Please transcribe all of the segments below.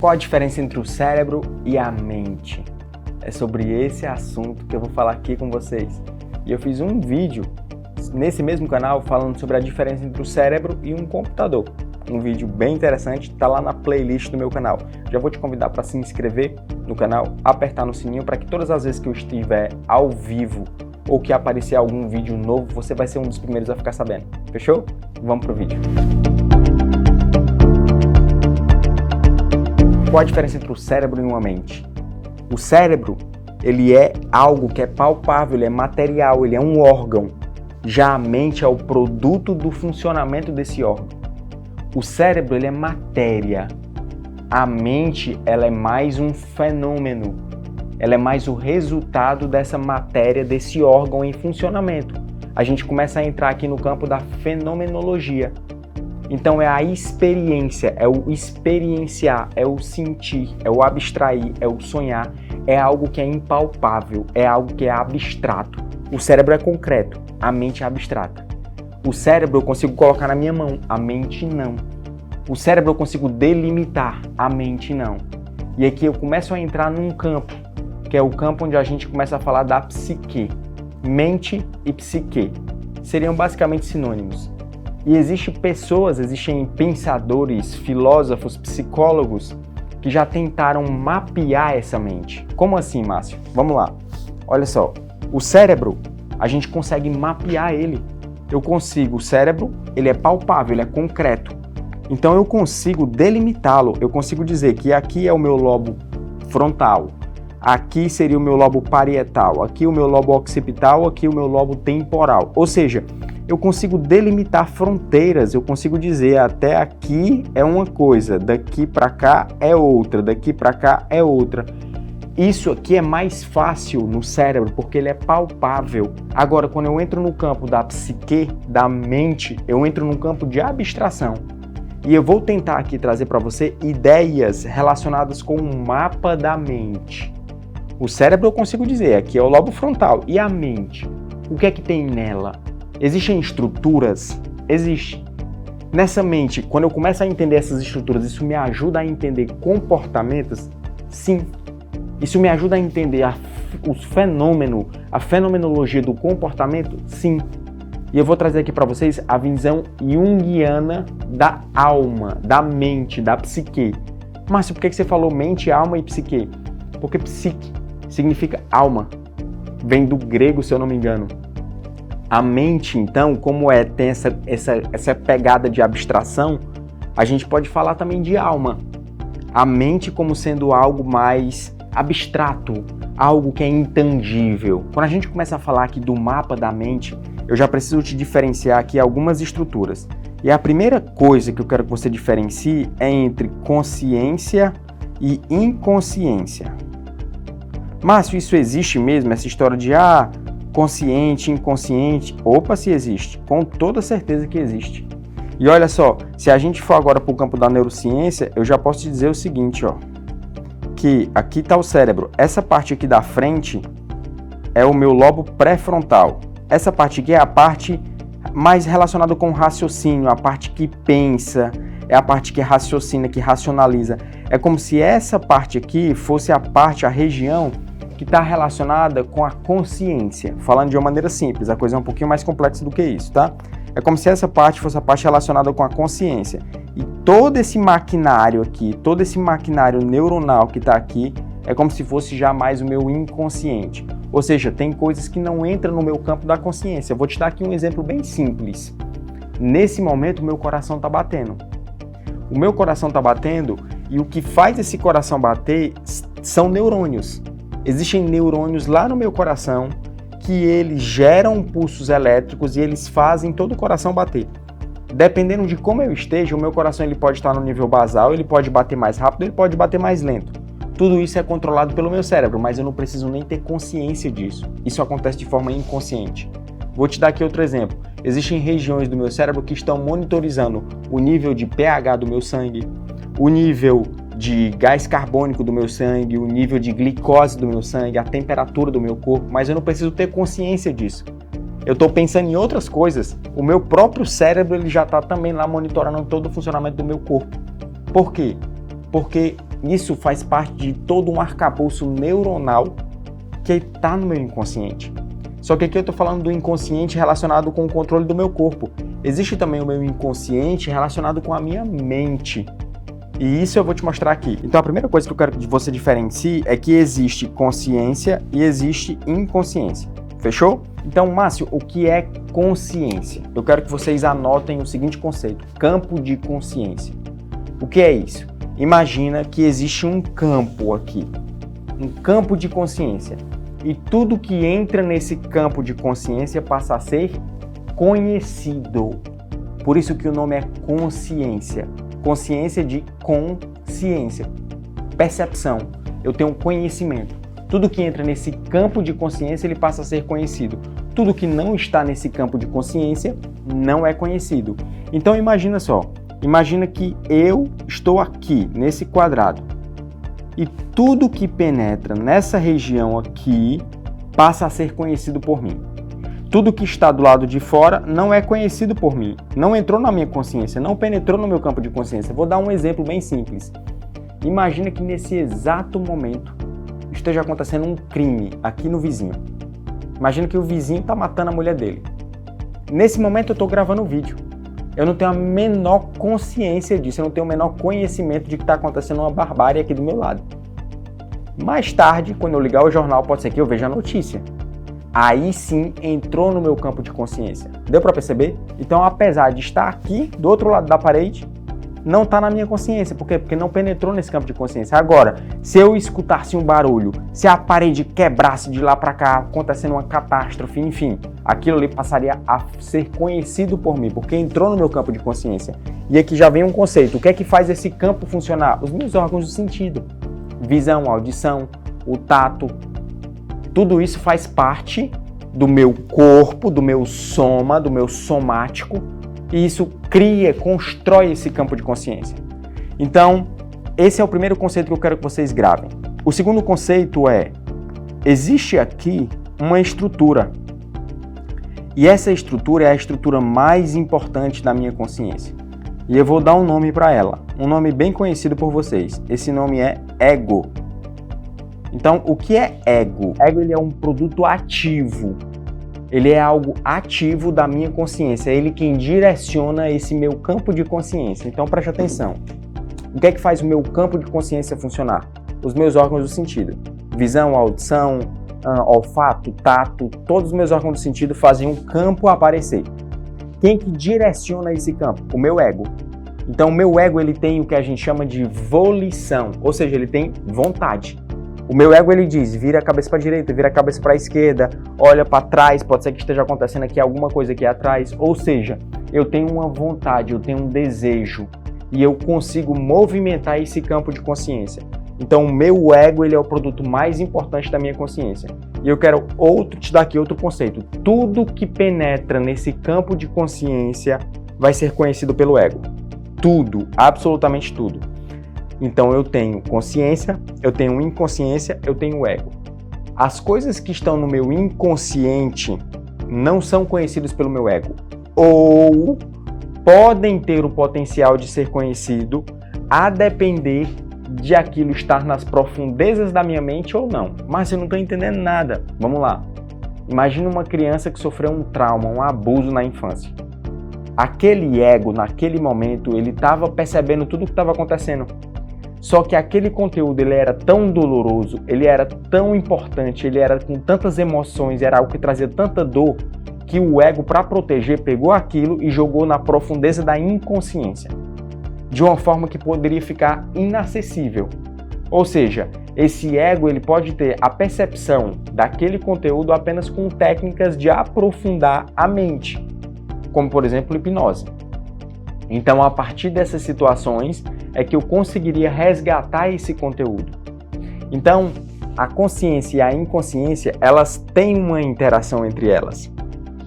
Qual a diferença entre o cérebro e a mente? É sobre esse assunto que eu vou falar aqui com vocês. E eu fiz um vídeo nesse mesmo canal falando sobre a diferença entre o cérebro e um computador. Um vídeo bem interessante, está lá na playlist do meu canal. Já vou te convidar para se inscrever no canal, apertar no sininho para que todas as vezes que eu estiver ao vivo ou que aparecer algum vídeo novo, você vai ser um dos primeiros a ficar sabendo. Fechou? Vamos pro vídeo. Qual a diferença entre o cérebro e uma mente? O cérebro, ele é algo que é palpável, ele é material, ele é um órgão. Já a mente é o produto do funcionamento desse órgão. O cérebro, ele é matéria. A mente, ela é mais um fenômeno. Ela é mais o resultado dessa matéria, desse órgão em funcionamento. A gente começa a entrar aqui no campo da fenomenologia. Então é a experiência, é o experienciar, é o sentir, é o abstrair, é o sonhar, é algo que é impalpável, é algo que é abstrato. O cérebro é concreto, a mente é abstrata. O cérebro eu consigo colocar na minha mão, a mente não. O cérebro eu consigo delimitar, a mente não. E aqui eu começo a entrar num campo, que é o campo onde a gente começa a falar da psique. Mente e psique seriam basicamente sinônimos. E existem pensadores, filósofos, psicólogos que já tentaram mapear essa mente. Como assim, Márcio? Vamos lá. Olha só, o cérebro, a gente consegue mapear ele. O cérebro, ele é palpável, ele é concreto. Então eu consigo delimitá-lo, eu consigo dizer que aqui é o meu lobo frontal, aqui seria o meu lobo parietal, aqui o meu lobo occipital, aqui o meu lobo temporal. Ou seja, eu consigo delimitar fronteiras, eu consigo dizer até aqui é uma coisa, daqui para cá é outra, daqui para cá é outra. Isso aqui é mais fácil no cérebro porque ele é palpável. Agora, quando eu entro no campo da psique, da mente, eu entro no campo de abstração. E eu vou tentar aqui trazer para você ideias relacionadas com o mapa da mente. O cérebro eu consigo dizer, aqui é o lobo frontal. E a mente? O que é que tem nela? Existem estruturas? Existe. Nessa mente, quando eu começo a entender essas estruturas, isso me ajuda a entender comportamentos? Sim. Isso me ajuda a entender os fenômenos, a fenomenologia do comportamento? Sim. E eu vou trazer aqui para vocês a visão junguiana da alma, da mente, da psique. Márcio, por que você falou mente, alma e psique? Porque psique significa alma. Vem do grego, se eu não me engano. A mente, então, como tem essa pegada de abstração, a gente pode falar também de alma. A mente como sendo algo mais abstrato, algo que é intangível. Quando a gente começa a falar aqui do mapa da mente, eu já preciso te diferenciar aqui algumas estruturas. E a primeira coisa que eu quero que você diferencie é entre consciência e inconsciência. Márcio, isso existe mesmo? Essa história de consciente, inconsciente? Opa, se existe. Com toda certeza que existe. E olha só, se a gente for agora para o campo da neurociência, eu já posso te dizer o seguinte, que aqui está o cérebro. Essa parte aqui da frente é o meu lobo pré-frontal. Essa parte aqui é a parte mais relacionada com o raciocínio, a parte que pensa, é a parte que raciocina, que racionaliza. É como se essa parte aqui fosse a região que está relacionada com a consciência. Falando de uma maneira simples, a coisa é um pouquinho mais complexa do que isso, tá? É como se essa parte fosse a parte relacionada com a consciência. E todo esse maquinário aqui, todo esse maquinário neuronal que está aqui, é como se fosse já mais o meu inconsciente. Ou seja, tem coisas que não entram no meu campo da consciência. Eu vou te dar aqui um exemplo bem simples. Nesse momento, o meu coração está batendo. O meu coração está batendo e o que faz esse coração bater são neurônios. Existem neurônios lá no meu coração que eles geram pulsos elétricos e eles fazem todo o coração bater. Dependendo de como eu esteja, o meu coração ele pode estar no nível basal, ele pode bater mais rápido, ele pode bater mais lento. Tudo isso é controlado pelo meu cérebro, mas eu não preciso nem ter consciência disso. Isso acontece de forma inconsciente. Vou te dar aqui outro exemplo. Existem regiões do meu cérebro que estão monitorizando o nível de pH do meu sangue, o nível de gás carbônico do meu sangue, o nível de glicose do meu sangue, a temperatura do meu corpo, mas eu não preciso ter consciência disso. Eu estou pensando em outras coisas, o meu próprio cérebro ele já está também lá monitorando todo o funcionamento do meu corpo. Por quê? Porque Isso faz parte de todo um arcabouço neuronal que está no meu inconsciente. Só que aqui eu estou falando do inconsciente relacionado com o controle do meu corpo. Existe também o meu inconsciente relacionado com a minha mente. E isso eu vou te mostrar aqui. Então a primeira coisa que eu quero que você diferencie é que existe consciência e existe inconsciência. Fechou? Então, Márcio, o que é consciência? Eu quero que vocês anotem o seguinte conceito: campo de consciência. O que é isso? Imagina que existe um campo aqui, um campo de consciência. E tudo que entra nesse campo de consciência passa a ser conhecido. Por isso que o nome é consciência. Consciência de consciência. Percepção. Eu tenho conhecimento. Tudo que entra nesse campo de consciência, ele passa a ser conhecido. Tudo que não está nesse campo de consciência, não é conhecido. Então imagina só. Imagina que eu estou aqui, nesse quadrado. E tudo que penetra nessa região aqui passa a ser conhecido por mim. Tudo que está do lado de fora não é conhecido por mim, não entrou na minha consciência, não penetrou no meu campo de consciência. Vou dar um exemplo bem simples. Imagina que nesse exato momento esteja acontecendo um crime aqui no vizinho. Imagina que o vizinho está matando a mulher dele. Nesse momento eu estou gravando o vídeo. Eu não tenho a menor consciência disso, eu não tenho o menor conhecimento de que está acontecendo uma barbárie aqui do meu lado. Mais tarde, quando eu ligar o jornal, pode ser que eu veja a notícia. Aí sim entrou no meu campo de consciência. Deu para perceber? Então, apesar de estar aqui, do outro lado da parede, não está na minha consciência. Por quê? Porque não penetrou nesse campo de consciência. Agora, se eu escutasse um barulho, se a parede quebrasse de lá para cá, acontecendo uma catástrofe, enfim, aquilo ali passaria a ser conhecido por mim, porque entrou no meu campo de consciência. E aqui já vem um conceito. O que é que faz esse campo funcionar? Os meus órgãos do sentido. Visão, audição, o tato. Tudo isso faz parte do meu corpo, do meu soma, do meu somático, e isso cria, constrói esse campo de consciência. Então, esse é o primeiro conceito que eu quero que vocês gravem. O segundo conceito é: existe aqui uma estrutura. E essa estrutura é a estrutura mais importante da minha consciência. E eu vou dar um nome para ela, um nome bem conhecido por vocês. Esse nome é ego. Então, o que é ego? Ego, ele é um produto ativo. Ele é algo ativo da minha consciência. É ele quem direciona esse meu campo de consciência. Então, preste atenção. O que é que faz o meu campo de consciência funcionar? Os meus órgãos do sentido. Visão, audição, olfato, tato, todos os meus órgãos do sentido fazem um campo aparecer. Quem que direciona esse campo? O meu ego. Então, o meu ego, ele tem o que a gente chama de volição, ou seja, ele tem vontade. O meu ego, ele diz: vira a cabeça para a direita, vira a cabeça para a esquerda, olha para trás, pode ser que esteja acontecendo aqui alguma coisa aqui atrás. Ou seja, eu tenho uma vontade, eu tenho um desejo e eu consigo movimentar esse campo de consciência. Então, o meu ego, ele é o produto mais importante da minha consciência. E eu quero te dar aqui outro conceito. Tudo que penetra nesse campo de consciência vai ser conhecido pelo ego. Tudo, absolutamente tudo. Então eu tenho consciência, eu tenho inconsciência, eu tenho ego. As coisas que estão no meu inconsciente não são conhecidas pelo meu ego. Ou podem ter o potencial de ser conhecido a depender de aquilo estar nas profundezas da minha mente ou não. Mas eu não estou entendendo nada. Vamos lá. Imagina uma criança que sofreu um trauma, um abuso na infância. Aquele ego, naquele momento, ele estava percebendo tudo o que estava acontecendo. Só que aquele conteúdo, ele era tão doloroso, ele era tão importante, ele era com tantas emoções, era algo que trazia tanta dor, que o ego, para proteger, pegou aquilo e jogou na profundeza da inconsciência, de uma forma que poderia ficar inacessível. Ou seja, esse ego, ele pode ter a percepção daquele conteúdo apenas com técnicas de aprofundar a mente, como por exemplo hipnose. Então, a partir dessas situações é que eu conseguiria resgatar esse conteúdo. Então, a consciência e a inconsciência, elas têm uma interação entre elas.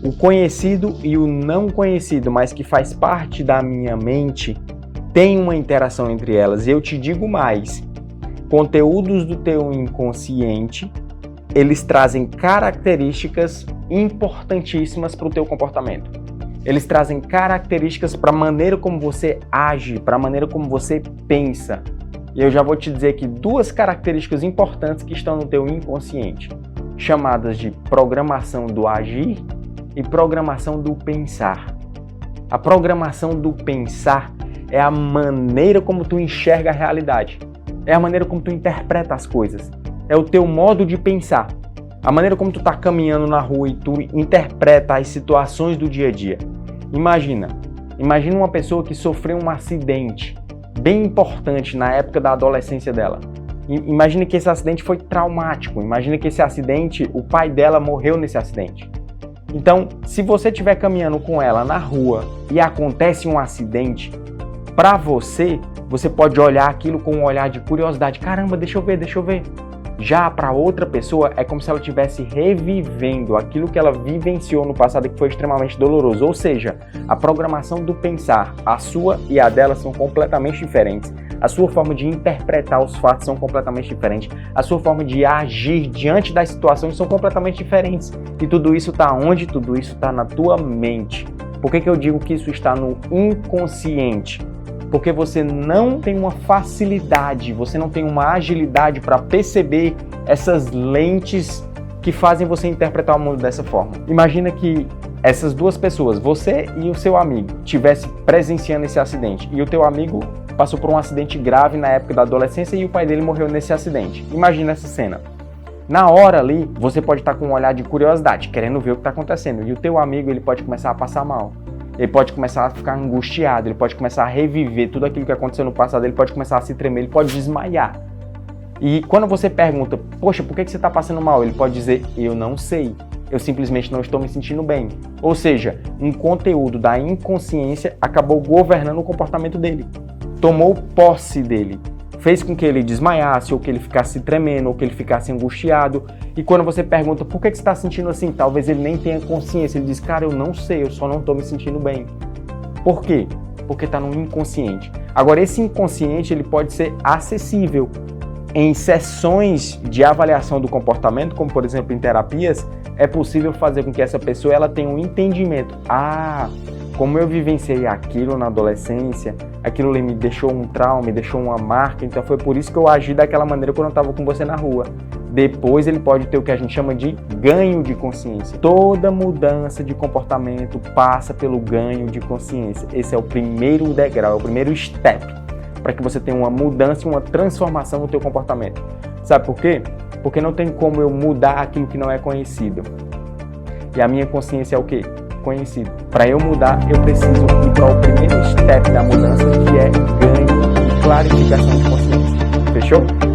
O conhecido e o não conhecido, mas que faz parte da minha mente, tem uma interação entre elas. E eu te digo mais, conteúdos do teu inconsciente, eles trazem características importantíssimas para o teu comportamento. Eles trazem características para a maneira como você age, para a maneira como você pensa. E eu já vou te dizer aqui 2 características importantes que estão no teu inconsciente, chamadas de programação do agir e programação do pensar. A programação do pensar é a maneira como tu enxerga a realidade, é a maneira como tu interpreta as coisas, é o teu modo de pensar, a maneira como tu tá caminhando na rua e tu interpreta as situações do dia a dia. Imagina uma pessoa que sofreu um acidente bem importante na época da adolescência dela. Imagina que esse acidente foi traumático. Imagina que esse acidente, o pai dela morreu nesse acidente. Então, se você estiver caminhando com ela na rua e acontece um acidente, para você pode olhar aquilo com um olhar de curiosidade. Caramba, deixa eu ver. Já para outra pessoa, é como se ela estivesse revivendo aquilo que ela vivenciou no passado e que foi extremamente doloroso. Ou seja, a programação do pensar, a sua e a dela são completamente diferentes. A sua forma de interpretar os fatos são completamente diferentes. A sua forma de agir diante das situações são completamente diferentes. E tudo isso está onde? Tudo isso está na tua mente. Por que eu digo que isso está no inconsciente? Porque você não tem uma facilidade, você não tem uma agilidade para perceber essas lentes que fazem você interpretar o mundo dessa forma. Imagina que essas 2 pessoas, você e o seu amigo, estivessem presenciando esse acidente e o teu amigo passou por um acidente grave na época da adolescência e o pai dele morreu nesse acidente. Imagina essa cena. Na hora ali, você pode estar com um olhar de curiosidade, querendo ver o que está acontecendo, e o teu amigo ele pode começar a passar mal. Ele pode começar a ficar angustiado, ele pode começar a reviver tudo aquilo que aconteceu no passado, ele pode começar a se tremer, ele pode desmaiar. E quando você pergunta, poxa, por que você está passando mal? Ele pode dizer, eu não sei, eu simplesmente não estou me sentindo bem. Ou seja, um conteúdo da inconsciência acabou governando o comportamento dele, tomou posse dele, fez com que ele desmaiasse, ou que ele ficasse tremendo, ou que ele ficasse angustiado. E quando você pergunta, por que você está sentindo assim? Talvez ele nem tenha consciência. Ele diz, cara, eu não sei, eu só não estou me sentindo bem. Por quê? Porque está no inconsciente. Agora, esse inconsciente ele pode ser acessível. Em sessões de avaliação do comportamento, como por exemplo em terapias, é possível fazer com que essa pessoa ela tenha um entendimento. Como eu vivenciei aquilo na adolescência, aquilo ali me deixou um trauma, me deixou uma marca, então foi por isso que eu agi daquela maneira quando eu estava com você na rua. Depois ele pode ter o que a gente chama de ganho de consciência. Toda mudança de comportamento passa pelo ganho de consciência. Esse é o primeiro degrau, é o primeiro step para que você tenha uma mudança e uma transformação no teu comportamento. Sabe por quê? Porque não tem como eu mudar aquilo que não é conhecido. E a minha consciência é o quê? Conhecido. Para eu mudar, eu preciso ir para o primeiro step da mudança, que é ganho e clarificação de consciência. Fechou?